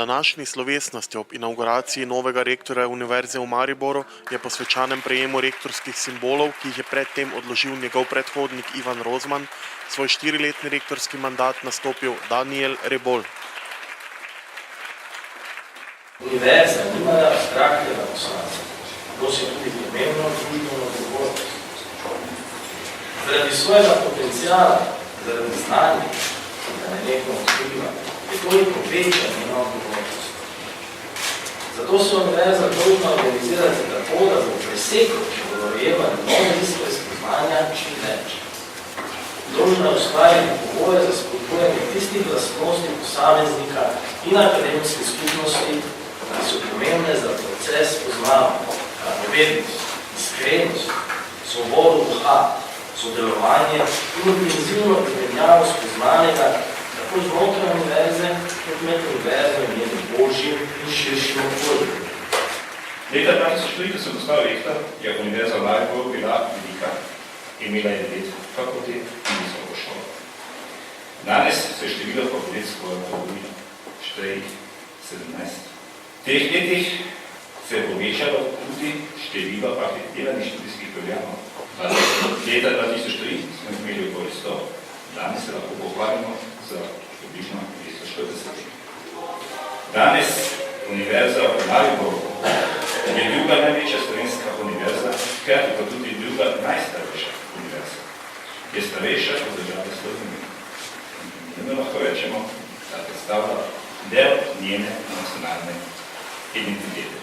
današnji slovesnosti ob inauguraciji novega rektorja Univerze v Mariboru je po svečanem prejemu rektorskih simbolov, ki jih je predtem odložil njegov predhodnik Ivan Rozman, svoj 4-letni rektorski mandat nastopil Daniel Rebolj. Univerza nimajo abstraktnega poslanca, nosijo tudi pomembno družbeno odgovornost. Zaradi svojega potenciala, zaradi znanja, ki ga nenehno odkriva, je toliko večja njena odgovornost. Zato se univerza dolžna organizirati tako, da bo preseku, ki bodo rojevali nove izkore spoznanja, čim več. Dolžna je ustvariti pogoje za spodbujanje tistih lastnosti posameznika in akademske skupnosti, ki so pomembne za proces spoznavanja, radovednost, iskrenost, svobodo duha, sodelovanje in intenzivno izmenjavo spoznanega tako znotraj univerze, kot med univerzo in njenim božjim in širšim okoljem. Leta 2004 sem postal rektor, je Univerza v Mariboru bila velika, imela je 9 fakultet in visoko šolo. Danes se je število fakultet skoraj polovilo, šteje 17. V teh letih se je povečalo tudi število akreditiranih študijskih programov. Leta 2003 smo imeli okoli 100, danes se lahko pohvalimo za približno 240. Danes Univerza v Mariboru je druga največja slovenska univerza, hkrati pa tudi druga najstarejša univerza. Je starejša od države Slovenije. In lahko rečemo, da predstavlja del njene nacionalne identitete.